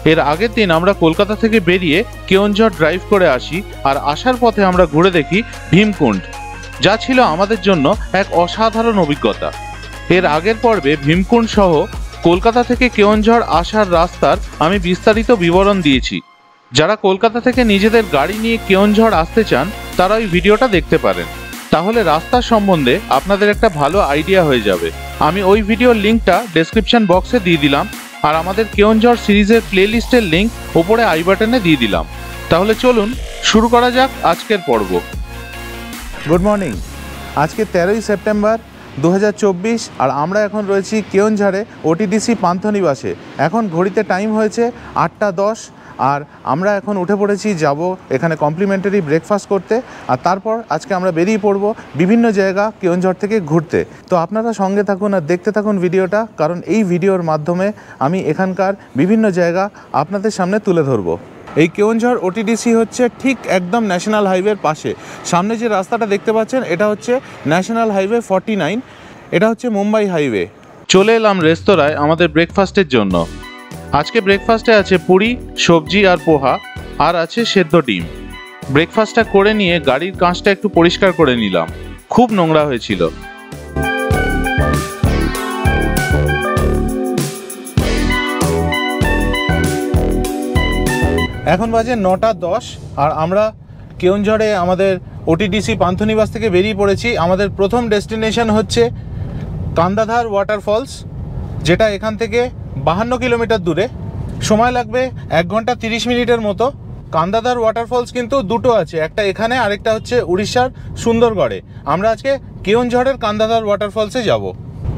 এর আগের দিন আমরা কলকাতা থেকে বেরিয়ে কেওনঝর ড্রাইভ করে আসি, আর আসার পথে আমরা ঘুরে দেখি ভীমকুণ্ড, যা ছিল আমাদের জন্য এক অসাধারণ অভিজ্ঞতা। এর আগের পর্বে ভীমকুণ্ড সহ কলকাতা থেকে কেওনঝর আসার রাস্তার আমি বিস্তারিত বিবরণ দিয়েছি। যারা কলকাতা থেকে নিজেদের গাড়ি নিয়ে কেওনঝর আসতে চান তারা ওই ভিডিওটা দেখতে পারেন, তাহলে রাস্তার সম্বন্ধে আপনাদের একটা ভালো আইডিয়া হয়ে যাবে। আমি ওই ভিডিওর লিঙ্কটা ডেসক্রিপশন বক্সে দিয়ে দিলাম, আর আমাদের কেওনঝর সিরিজের প্লেলিস্টের লিঙ্ক ওপরে আই বাটনে দিয়ে দিলাম। তাহলে চলুন শুরু করা যাক আজকের পর্ব। Good morning. আজকে 13ই সেপ্টেম্বর 2024, আর আমরা এখন রয়েছি কেওনঝারে ওটিডিসি পান্থনিবাসে। এখন ঘড়িতে টাইম হয়েছে 8:10, আর আমরা এখন উঠে পড়েছি, যাব এখানে কমপ্লিমেন্টারি ব্রেকফাস্ট করতে, আর তারপর আজকে আমরা বেরিয়ে পড়ব বিভিন্ন জায়গা কেওনঝর থেকে ঘুরতে। তো আপনারা সঙ্গে থাকুন আর দেখতে থাকুন ভিডিওটা, কারণ এই ভিডিওর মাধ্যমে আমি এখানকার বিভিন্ন জায়গা আপনাদের সামনে তুলে ধরবো। এই কেওনঝর ওটিডিসি হচ্ছে ঠিক একদম ন্যাশনাল হাইওয়ের পাশে। সামনে যে রাস্তাটা দেখতে পাচ্ছেন এটা হচ্ছে ন্যাশনাল হাইওয়ে 49, এটা হচ্ছে মুম্বাই হাইওয়ে। চলে এলাম রেস্তোরাঁয় আমাদের ব্রেকফাস্টের জন্য। আজকে ব্রেকফাস্টে আছে পুরি, সবজি আর পোহা, আর আছে সেদ্ধ ডিম। ব্রেকফাস্টটা করে নিয়ে গাড়ির কাঁচটা একটু পরিষ্কার করে নিলাম, খুব নোংরা হয়েছিল। এখন বাজে 9:10, আর আমরা কেওনঝরে আমাদের ওটিডিসি পান্থনিবাস থেকে বেরিয়ে পড়েছি। আমাদের প্রথম ডেস্টিনেশন হচ্ছে কান্দাধার ওয়াটারফলস, যেটা এখান থেকে 52 কিলোমিটার দূরে। সময় লাগবে 1 ঘন্টা 30 মিনিটের মতো। কান্দাধার ওয়াটারফলস কিন্তু দুটো আছে, একটা এখানে, আরেকটা হচ্ছে উড়িষ্যার সুন্দরগড়ে। আমরা আজকে কেওনঝরের কান্দাধার ওয়াটারফলসে যাব।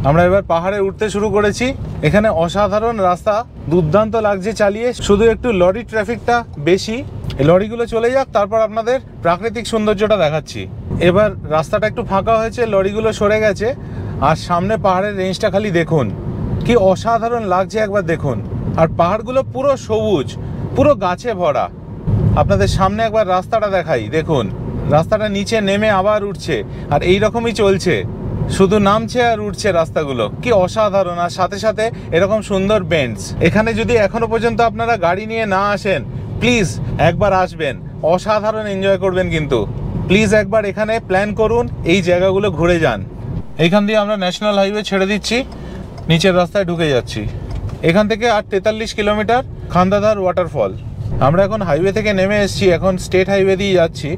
আমরা এবার পাহাড়ে উঠতে শুরু করেছি। এখানে অসাধারণ রাস্তা, দুর্দান্ত লাগছে চালিয়ে, শুধু একটু লরি ট্রাফিকটা বেশি। এই লরিগুলো চলে যাক, তারপর আপনাদের প্রাকৃতিক সৌন্দর্যটা দেখাচ্ছি। এবার রাস্তাটা একটু ফাঁকা হয়েছে, লরিগুলো সরে গেছে, আর সামনে পাহাড়ের রেঞ্জটা খালি দেখুন, কি অসাধারণ লাগছে একবার দেখুন। আর পাহাড়গুলো পুরো সবুজ, পুরো গাছে ভরা। আপনাদের সামনে একবার রাস্তাটা দেখাই, দেখুন রাস্তাটা নিচে নেমে আবার উঠছে, আর এই রকমই চলছে, শুধু নামছে আর উঠছে রাস্তাগুলো, কি অসাধারণ। আর সাথে সাথে এরকম সুন্দর বেন্ডস। এখানে যদি এখনো পর্যন্ত আপনারা গাড়ি নিয়ে না আসেন, প্লিজ একবার আসবেন, অসাধারণ এনজয় করবেন। কিন্তু প্লিজ একবার এখানে প্ল্যান করুন, এই জায়গাগুলো ঘুরে যান। এইখান দিয়ে আমরা ন্যাশনাল হাইওয়ে ছেড়ে দিচ্ছি, নিচের রাস্তায় ঢুকে যাচ্ছি। এখান থেকে আর 43 কিলোমিটার খান্দাধার ওয়াটারফল। আমরা এখন হাইওয়ে থেকে নেমে এসেছি, এখন স্টেট হাইওয়ে দিয়ে যাচ্ছি।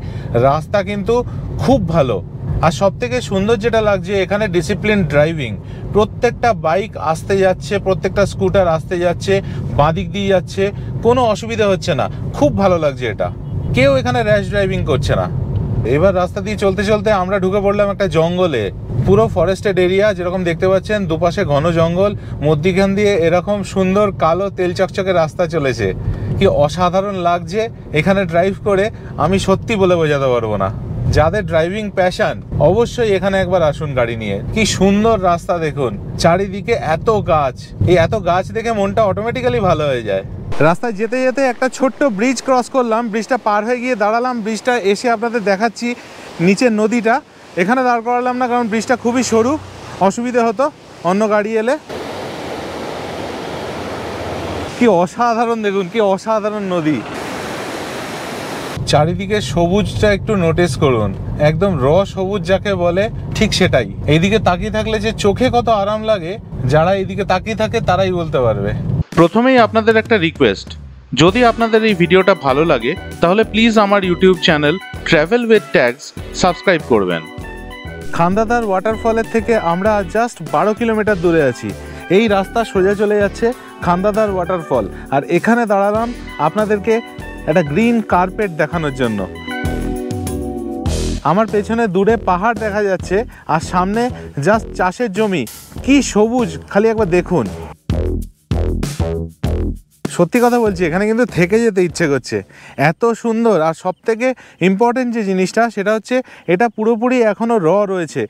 রাস্তা কিন্তু খুব ভালো, আর সব থেকে সুন্দর যেটা লাগছে এখানে ডিসিপ্লিন ড্রাইভিং। প্রত্যেকটা বাইক আসতে যাচ্ছে, প্রত্যেকটা স্কুটার আসতে যাচ্ছে, বাঁদিক দিয়ে যাচ্ছে, কোনো অসুবিধা হচ্ছে না। খুব ভালো লাগছে এটা, কেউ এখানে র্যাশ ড্রাইভিং করছে না। এবার রাস্তা দিয়ে চলতে চলতে আমরা ঢুকে পড়লাম একটা জঙ্গলে, পুরো ফরেস্টেড এরিয়া, যেরকম দেখতে পাচ্ছেন দুপাশে ঘন জঙ্গল, মধ্যিখান দিয়ে এরকম সুন্দর কালো তেল চকচকে রাস্তা চলেছে। কি অসাধারণ লাগছে এখানে ড্রাইভ করে, আমি সত্যি বলে বোঝাতে পারবো না। যাদের ড্রাইভিং প্যাশন অবশ্যই এখানে একবার আসুন গাড়ি নিয়ে। কি সুন্দর রাস্তা দেখুন, চারিদিকে এত গাছ, এই এত গাছ দেখে মনটা অটোমেটিক্যালি ভালো হয়ে যায়। রাস্তায় যেতে যেতে একটা ছোট্ট ব্রিজ ক্রস করলাম, ব্রিজটা পার হয়ে গিয়ে দাঁড়ালাম। ব্রিজটা এসে আপনাদের দেখাচ্ছি নিচের নদীটা। এখানে দাঁড় করালাম না, কারণ ব্রিজটা খুবই সরু, অসুবিধা হতো অন্য গাড়ি এলে। কি অসাধারণ দেখুন, কি অসাধারণ নদী। চারিদিকে সবুজটা একটু নোটিস করুন, একদম র সবুজ যাকে বলে, ঠিক সেটাই। এইদিকে তাকিয়ে থাকলে যে চোখে কত আরাম লাগে, যারা এইদিকে তাকিয়ে থাকে তারাই বলতে পারবে। প্রথমেই আপনাদের একটা রিকোয়েস্ট, যদি আপনাদের এই ভিডিওটা ভালো লাগে তাহলে প্লিজ আমার YouTube channel travel with tags subscribe করবেন। খান্দাধার ওয়াটারফলের থেকে আমরা জাস্ট 12 কিলোমিটার দূরে আছি। এই রাস্তা সোজা চলে যাচ্ছে খান্দাধার ওয়াটারফল, আর এখানে দাঁড়ালাম আপনাদেরকে একটা গ্রিন কার্পেট দেখানোর জন্য। আমার পেছনে দূরে পাহাড় দেখা যাচ্ছে, আর সামনে জাস্ট চাষের জমি, কি সবুজ খালি একবার দেখুন। সত্যি কথা বলছি, এখানে কিন্তু থেকে যেতে ইচ্ছে করছে, এত সুন্দর। আর সব থেকে ইম্পর্টেন্ট যে জিনিসটা সেটা হচ্ছে এটা পুরোপুরি এখনও রয়েছে,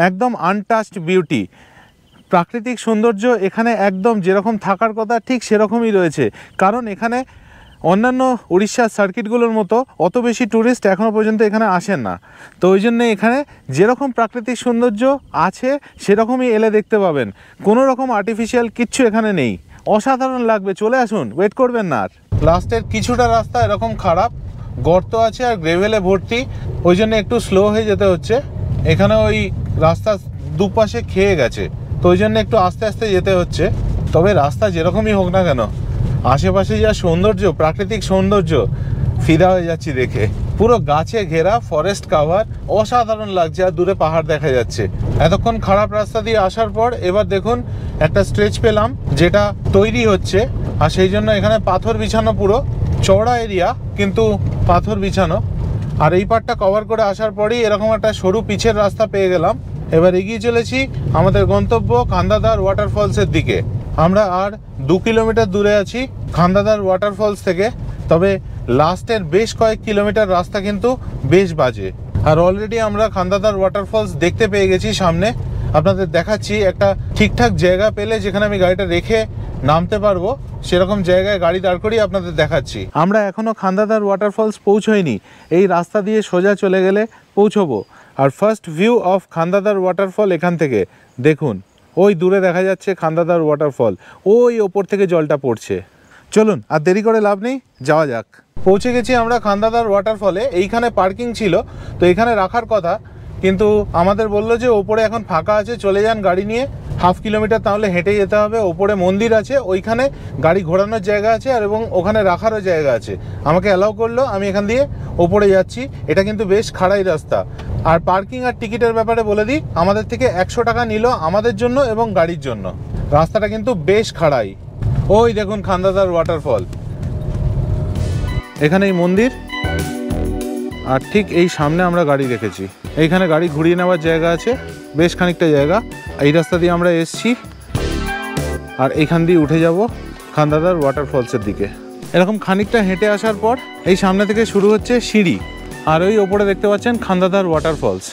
একদম আনটাচড বিউটি। প্রাকৃতিক সৌন্দর্য এখানে একদম যেরকম থাকার কথা ঠিক সেরকমই রয়েছে, কারণ এখানে অন্যান্য উড়িষ্যার সার্কিটগুলোর মতো অত বেশি ট্যুরিস্ট এখনও পর্যন্ত এখানে আসেন না। তো ওই জন্য এখানে যেরকম প্রাকৃতিক সৌন্দর্য আছে সেরকমই এলে দেখতে পাবেন, কোনো রকম আর্টিফিশিয়াল কিচ্ছু এখানে নেই। অসাধারণ লাগবে, চলে আসুন, ওয়েট করবেন না আর। লাস্টের কিছুটা রাস্তা এরকম খারাপ, গর্ত আছে আর গ্রেভেলে ভর্তি, ওই জন্য একটু স্লো হয়ে যেতে হচ্ছে। এখানে ওই রাস্তা দুপাশে খেয়ে গেছে, তো ওই জন্য একটু আস্তে আস্তে যেতে হচ্ছে। তবে রাস্তা যেরকমই হোক না কেন, আশেপাশে যা সৌন্দর্য, প্রাকৃতিক সৌন্দর্য, ফিদা হয়ে যাচ্ছি দেখে। পুরো গাছে ঘেরা, ফরেস্ট কাভার, অসাধারণ লাগছে, আর দূরে পাহাড় দেখা যাচ্ছে। এতক্ষণ খারাপ রাস্তা দিয়ে আসার পর এবার দেখুন একটা স্ট্রেচ পেলাম যেটা তৈরি হচ্ছে, আর সেই জন্য এখানে পাথর বিছানো, পুরো চওড়া এরিয়া কিন্তু পাথর বিছানো। আর এই পার্টটা কভার করে আসার পরেই এরকম একটা সরু পিচের রাস্তা পেয়ে গেলাম। এবার এগিয়ে চলেছি আমাদের গন্তব্য খান্দাদার ওয়াটারফলসের দিকে। আমরা আর 2 কিলোমিটার দূরে আছি খান্দাদার ওয়াটারফলস থেকে, তবে লাস্টের বেশ কয়েক কিলোমিটার রাস্তা কিন্তু বেশ বাজে। আর অলরেডি আমরা খান্দাদার ওয়াটারফলস দেখতে পেয়ে গেছি সামনে। আপনাদের দেখাচ্ছি একটা ঠিকঠাক জায়গা পেলে যেখানে আমি গাড়িটা রেখে নামতে পারবো, সেরকম জায়গায় গাড়ি দাঁড় করিয়ে আপনাদের দেখাচ্ছি। আমরা এখনও খান্দাদার ওয়াটারফলস পৌঁছইনি, এই রাস্তা দিয়ে সোজা চলে গেলে পৌঁছবো। আর ফার্স্ট ভিউ অফ খান্দাদার ওয়াটারফল এখান থেকে দেখুন, ওই দূরে দেখা যাচ্ছে খান্দাদার ওয়াটারফল, ওই ওপর থেকে জলটা পড়ছে। চলুন আর দেরি করে লাভ নেই, যাওয়া যাক। পৌঁছে গেছি আমরা খান্দাদার ওয়াটারফলে। এইখানে পার্কিং ছিল, তো এখানে রাখার কথা, কিন্তু আমাদের বললো যে ওপরে এখন ফাঁকা আছে, চলে যান গাড়ি নিয়ে। 1/2 কিলোমিটার তাহলে হেঁটে যেতে হবে। ওপরে মন্দির আছে, ওইখানে গাড়ি ঘোরানোর জায়গা আছে, আর এবং ওখানে রাখারও জায়গা আছে। আমাকে অ্যালাউ করলো, আমি এখান দিয়ে ওপরে যাচ্ছি। এটা কিন্তু বেশ খাড়াই রাস্তা। আর পার্কিং আর টিকিটের ব্যাপারে বলে দিই, আমাদের থেকে 100 টাকা নিল আমাদের জন্য এবং গাড়ির জন্য। রাস্তাটা কিন্তু বেশ খাড়াই। ওই দেখুন খান্দাদার ওয়াটারফল, এখানে এই মন্দির, আর ঠিক এই সামনে আমরা গাড়ি রেখেছি। এইখানে গাড়ি ঘুরিয়ে নেওয়ার জায়গা আছে, বেশ খানিকটা জায়গা। এই রাস্তা দিয়ে আমরা এসছি, আর এইখান দিয়ে উঠে যাব খান্দাদার ওয়াটারফলসের দিকে। এরকম খানিকটা হেঁটে আসার পর এই সামনে থেকে শুরু হচ্ছে সিঁড়ি, আর ওই ওপরে দেখতে পাচ্ছেন খান্দাদার ওয়াটারফলস।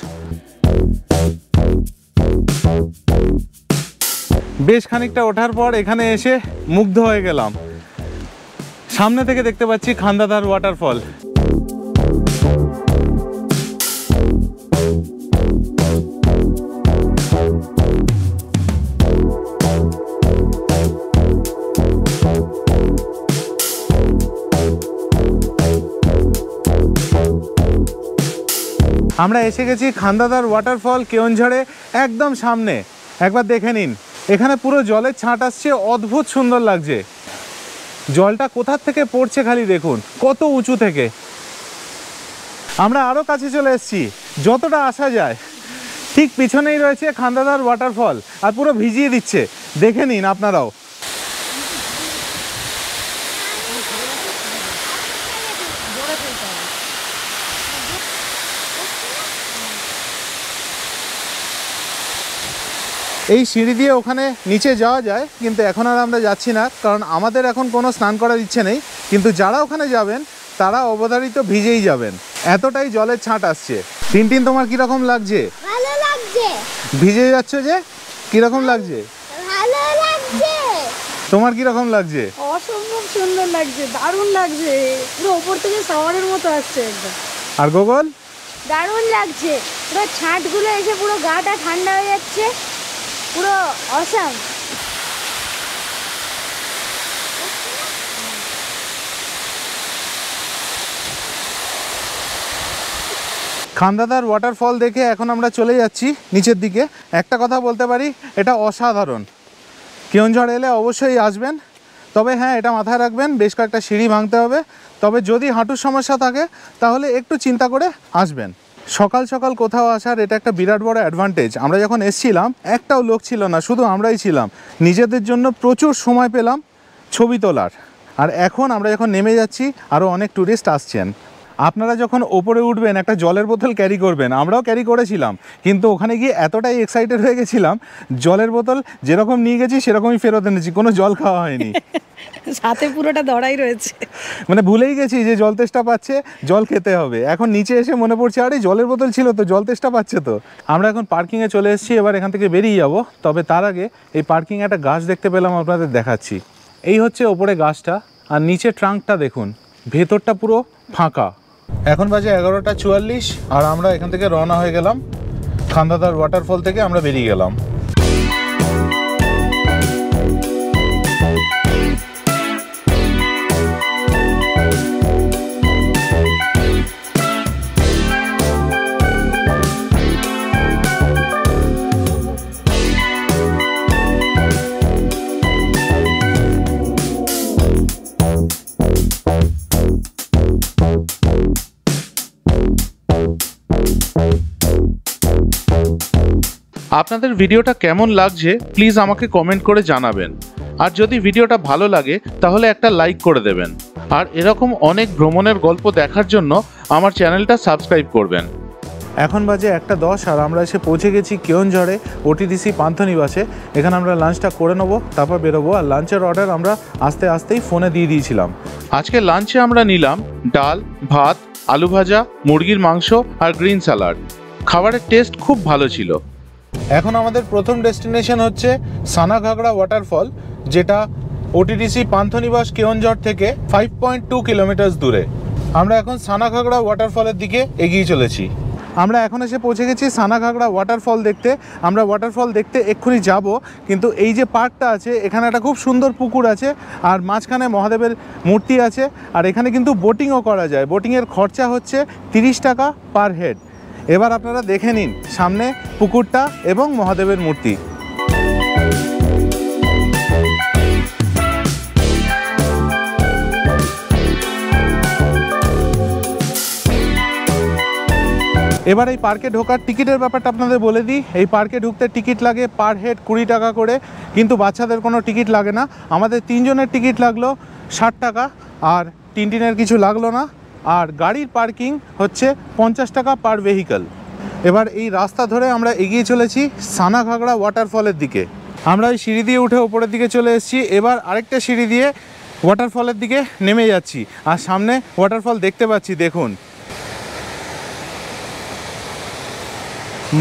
বেশ খানিকটা ওঠার পর এখানে এসে মুগ্ধ হয়ে গেলাম। সামনে থেকে দেখতে পাচ্ছি খান্দাদার ওয়াটারফল। আমরা এসে গেছি খান্দাদার ওয়াটারফল কেওনঝাড়ে, একদম সামনে। একবার দেখে নিন, এখানে পুরো জলের ছাঁট আসছে, অদ্ভুত সুন্দর লাগছে। জলটা কোথার থেকে পড়ছে খালি দেখুন, কত উঁচু থেকে। আমরা আরও কাছে চলে এসেছি, যতটা আসা যায়। ঠিক পিছনেই রয়েছে খান্দাদার ওয়াটারফল, আর পুরো ভিজিয়ে দিচ্ছে, দেখে নিন আপনারাও। এই সিঁড়ি দিয়ে ওখানে নিচে যাওয়া যায়, কিন্তু এখন আর আমরা যাচ্ছি না, কারণ আমাদের এখন কোনো স্নান করার ইচ্ছে নেই। কিন্তু যারা ওখানে যাবেন তারা অবধারিত ভিজেই যাবেন, এতটাই জলের ছাঁট আসছে। টিনটিন, তোমার কিরকম লাগছে? ভালো লাগছে। ভিজে যাচ্ছে যে, কিরকম লাগছে? ভালো লাগছে। তোমার কিরকম লাগছে? অসম্ভব সুন্দর লাগছে, দারুণ লাগছে, পুরো ওপর থেকে শাওয়ারের মতো আসছে একদম। আর গোগল? দারুণ লাগছে, পুরো ছাঁটগুলো এসে পুরো গাটা ঠান্ডা হয়ে যাচ্ছে, পুরো অসাম। খান্দাদার ওয়াটারফল দেখে এখন আমরা চলে যাচ্ছি নিচের দিকে। একটা কথা বলতে পারি, এটা অসাধারণ। কেওনঝাড় এলে অবশ্যই আসবেন, তবে হ্যাঁ, এটা মাথায় রাখবেন, বেশ কয়েকটা সিঁড়ি ভাঙতে হবে। তবে যদি হাঁটুর সমস্যা থাকে তাহলে একটু চিন্তা করে আসবেন। সকাল সকাল কোথাও আসার এটা একটা বিরাট বড় অ্যাডভান্টেজ। আমরা যখন এসছিলাম একটাও লোক ছিল না, শুধু আমরাই ছিলাম। নিজেদের জন্য প্রচুর সময় পেলাম ছবি তোলার। আর এখন আমরা যখন নেমে যাচ্ছি, আরও অনেক ট্যুরিস্ট আসছেন। আপনারা যখন ওপরে উঠবেন একটা জলের বোতল ক্যারি করবেন, আমরাও ক্যারি করেছিলাম, কিন্তু ওখানে গিয়ে এতটাই এক্সাইটেড হয়ে গেছিলাম, জলের বোতল যেরকম নিয়ে গেছি সেরকমই ফেরত এনেছি, কোনো জল খাওয়া হয়নি। সাথে পুরোটা ধরাই রয়েছে, মানে ভুলেই গেছি যে জল তেষ্টা পাচ্ছে, জল খেতে হবে। এখন নিচে এসে মনে পড়ছে, আরে জলের বোতল ছিল তো, জল তেষ্টা পাচ্ছে তো। আমরা এখন পার্কিংয়ে চলে এসেছি, এবার এখান থেকে বেরিয়ে যাব। তবে তার আগে এই পার্কিংয়ে একটা গাছ দেখতে পেলাম, আপনাদের দেখাচ্ছি। এই হচ্ছে ওপরে গাছটা, আর নিচে ট্রাঙ্কটা দেখুন, ভেতরটা পুরো ফাঁকা। এখন বাজে 11:44, আর আমরা এখান থেকে রওনা হয়ে গেলাম। খান্দাদার ওয়াটারফল থেকে আমরা বেরিয়ে গেলাম। আপনাদের ভিডিওটা কেমন লাগছে প্লিজ আমাকে কমেন্ট করে জানাবেন। আর যদি ভিডিওটা ভালো লাগে তাহলে একটা লাইক করে দেবেন। আর এরকম অনেক ভ্রমণের গল্প দেখার জন্য আমার চ্যানেলটা সাবস্ক্রাইব করবেন। এখন বাজে 1:10 আর আমরা এসে পৌঁছে গেছি কেওনঝড়ে ওটিডিসি পান্থনিবাসে। এখানে আমরা লাঞ্চটা করে নেবো, তারপর বেরোবো। আর লাঞ্চের অর্ডার আমরা আস্তেই ফোনে দিয়ে দিয়েছিলাম। আজকে লাঞ্চে আমরা নিলাম ডাল, ভাত, আলু ভাজা, মুরগির মাংস আর গ্রিন স্যালাড। খাবারের টেস্ট খুব ভালো ছিল। এখন আমাদের প্রথম ডেস্টিনেশন হচ্ছে সানাঘাগড়া ওয়াটারফল, যেটা ওটিডিসি পান্থনিবাস কেওনঝড় থেকে 5.2 কিলোমিটার দূরে। আমরা এখন সানাঘাগড়া ওয়াটারফলের দিকে এগিয়ে চলেছি। আমরা এখন এসে পৌঁছে গেছি সানাঘাগড়া ওয়াটারফল দেখতে। আমরা ওয়াটারফল দেখতে এক্ষুনি যাব, কিন্তু এই যে পার্কটা আছে এখানে একটা খুব সুন্দর পুকুর আছে আর মাঝখানে মহাদেবের মূর্তি আছে। আর এখানে কিন্তু বোটিংও করা যায়। বোটিংয়ের খরচা হচ্ছে 30 টাকা পার হেড। এবার আপনারা দেখে নিন সামনে পুকুরটা এবং মহাদেবের মূর্তি। এবার এই পার্কে ঢোকার টিকিটের ব্যাপারটা আপনাদের বলে দিই। এই পার্কে ঢুকতে টিকিট লাগে পার হেড 20 টাকা করে, কিন্তু বাচ্চাদের কোনো টিকিট লাগে না। আমাদের 3 জনের টিকিট লাগলো 60 টাকা, আর টিনের কিছু লাগলো না। আর গাড়ির পার্কিং হচ্ছে 50 টাকা পার ভেহিকল। এবার এই রাস্তা ধরে আমরা এগিয়ে চলেছি সানাঘাগড়া ওয়াটারফলের দিকে। আমরা এই সিঁড়ি দিয়ে উঠে ওপরের দিকে চলে এসেছি। এবার আরেকটা সিঁড়ি দিয়ে ওয়াটারফলের দিকে নেমে যাচ্ছি। আর সামনে ওয়াটারফল দেখতে পাচ্ছি, দেখুন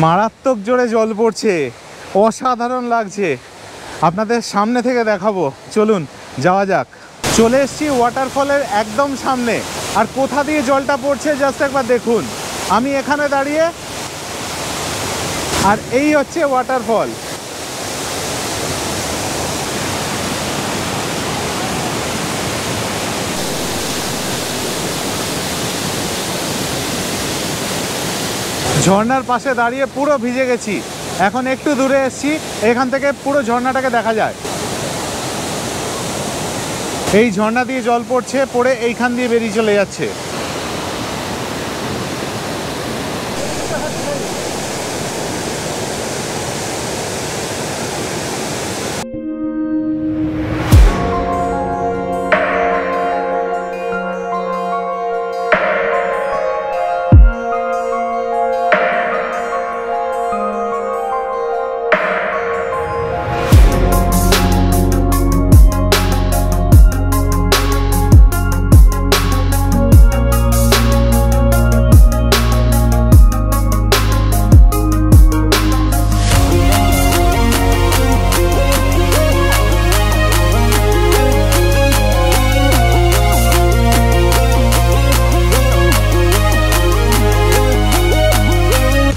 মারাত্মক জোরে জল পড়ছে, অসাধারণ লাগছে। আপনাদের সামনে থেকে দেখাবো, চলুন যাওয়া যাক। চলে এসেছি ওয়াটারফলের একদম সামনে। আর কোথা দিয়ে জলটা পড়ছে জাস্ট একবার দেখুন। আমি এখানে দাঁড়িয়ে, আর এই হচ্ছে ওয়াটারফল। ঝর্ণার পাশে দাঁড়িয়ে পুরো ভিজে গেছি। এখন একটু দূরে এসেছি, এখান থেকে পুরো ঝর্ণাটাকে দেখা যায়। এই ঝর্ণা দিয়ে জল পড়ছে, পড়ে এইখান দিয়ে বেরিয়ে চলে যাচ্ছে।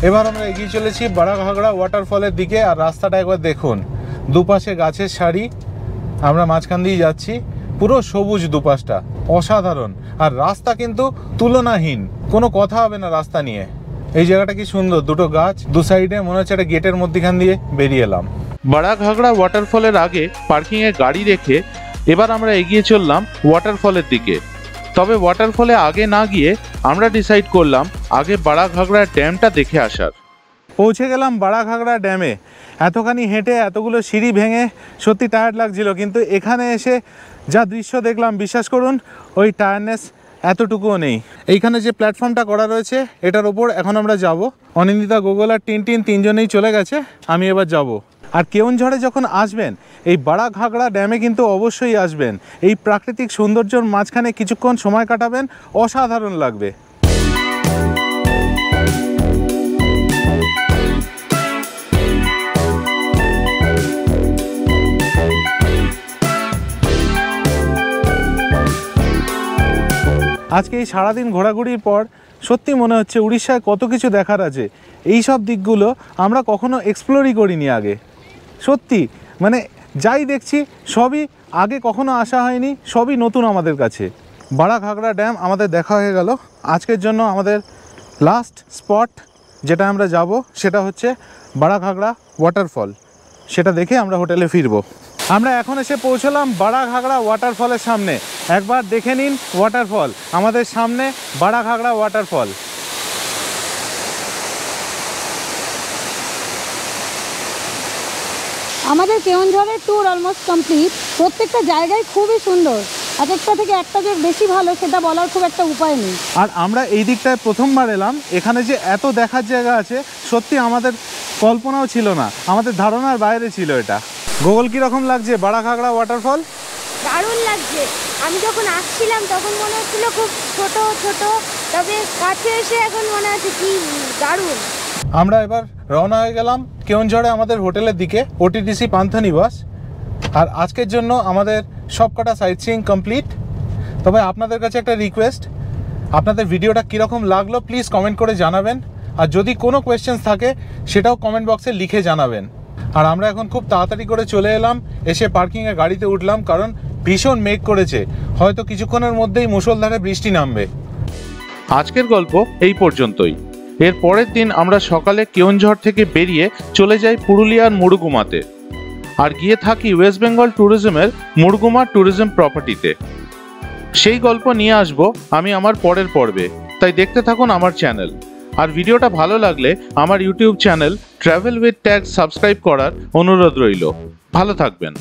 এবার আমরা এগিয়ে চলেছি বাড়া ঘাগড়া ওয়াটারফলের দিকে। আর রাস্তাটা একবার দেখুন, দুপাশে গাছের সারি, আমরা মাঝখান দিয়ে যাচ্ছি, পুরো সবুজ দুপাশটা, অসাধারণ। আর রাস্তা কিন্তু তুলনাহীন, কোনো কথা হবে না রাস্তা নিয়ে। এই জায়গাটা কি সুন্দর, দুটো গাছ দু সাইডে, মনে হচ্ছে একটা গেটের মধ্যখান দিয়ে বেরিয়ে এলাম। বাড়া ঘাগড়া ওয়াটারফলের আগে পার্কিংয়ে গাড়ি রেখে এবার আমরা এগিয়ে চললাম ওয়াটারফলের দিকে। তবে ওয়াটারফলে আগে না গিয়ে আমরা ডিসাইড করলাম আগে বাড়া ঘাগড়া ড্যামটা দেখে আসার। পৌঁছে গেলাম বাড়া ঘাগড়া ড্যামে। এতখানি হেঁটে এতগুলো সিঁড়ি ভেঙে সত্যি টায়ার্ড লাগছিল, কিন্তু এখানে এসে যা দৃশ্য দেখলাম, বিশ্বাস করুন ওই টায়ার্ডনেস এতটুকুও নেই। এইখানে যে প্ল্যাটফর্মটা করা রয়েছে এটার ওপর এখন আমরা যাব। অনিন্দিতা, গোগল আর টিন তিনজনেই চলে গেছে, আমি এবার যাব। আর কেওনঝড়ে যখন আসবেন এই বাড়া ঘাগড়া ড্যামে কিন্তু অবশ্যই আসবেন। এই প্রাকৃতিক সৌন্দর্যের মাঝখানে কিছুক্ষণ সময় কাটাবেন, অসাধারণ লাগবে। আজকে এই সারাদিন ঘোরাঘুরির পর সত্যি মনে হচ্ছে উড়িষ্যায় কত কিছু দেখার আছে। এই সব দিকগুলো আমরা কখনো এক্সপ্লোরই করিনি আগে। সত্যি মানে যাই দেখছি সবই আগে কখনো আসা হয়নি, সবই নতুন আমাদের কাছে। বাড়া ঘাগড়া ড্যাম আমাদের দেখা হয়ে গেল। আজকের জন্য আমাদের লাস্ট স্পট যেটা আমরা যাব সেটা হচ্ছে বাড়া ঘাগড়া ওয়াটারফল। সেটা দেখে আমরা হোটেলে ফিরবো। আমরা এখন এসে পৌঁছলাম বাড়া ঘাগড়া ওয়াটারফলের সামনে। একবার দেখে নিন ওয়াটারফল, আমাদের সামনে বাড়া ঘাগড়া ওয়াটারফল। আমাদের কেওনঝড়ের ট্যুর অলমোস্ট কমপ্লিট। প্রত্যেকটা জায়গায় খুবই সুন্দর, এক একটা থেকে একটা যে বেশি ভালো সেটা বলার খুব একটা উপায় নেই। আর আমরা এই দিকটায় প্রথমবার এলাম, এখানে যে এত দেখার জায়গা আছে সত্যি আমাদের কল্পনাও ছিল না, আমাদের ধারণার বাইরে ছিল এটা। গুগল কীরকম লাগছে বাড়া ঘাগড়া ওয়াটারফল? দারুণ লাগছে। আমি যখন আসছিলাম তখন মনে হচ্ছিল খুব ছোট ছোট, তবে কাছে এসে এখন মনে হচ্ছে কি দারুণ। আমরা এবার রওনা হয়ে গেলাম কেওনঝড়ে আমাদের হোটেলের দিকে, ওটিডিসি পান্থনিবাস। আর আজকের জন্য আমাদের সবকটা সাইট সিইং কমপ্লিট। তবে আপনাদের কাছে একটা রিকোয়েস্ট, আপনাদের ভিডিওটা কীরকম লাগলো প্লিজ কমেন্ট করে জানাবেন। আর যদি কোনো কোয়েশ্চেন্স থাকে সেটাও কমেন্ট বক্সে লিখে জানাবেন। আর আমরা এখন খুব তাড়াতাড়ি করে চলে এলাম, এসে পার্কিংয়ে গাড়িতে উঠলাম, কারণ ভীষণ মেঘ করেছে, হয়তো কিছুক্ষণের মধ্যেই মুষলধারে বৃষ্টি নামবে। আজকের গল্প এই পর্যন্তই। এর পরের দিন আমরা সকালে কেওনঝড় থেকে বেরিয়ে চলে যাই পুরুলিয়ার মুড়গুমাতে, আর গিয়ে থাকি ওয়েস্ট বেঙ্গল ট্যুরিজমের মুড়গুমা ট্যুরিজম প্রপার্টিতে। সেই গল্প নিয়ে আসব আমি আমার পরের পর্বে, তাই দেখতে থাকুন আমার চ্যানেল। আর ভিডিওটা ভালো লাগলে আমার YouTube channel travel with tag subscribe করার অনুরোধ রইল। ভালো থাকবেন।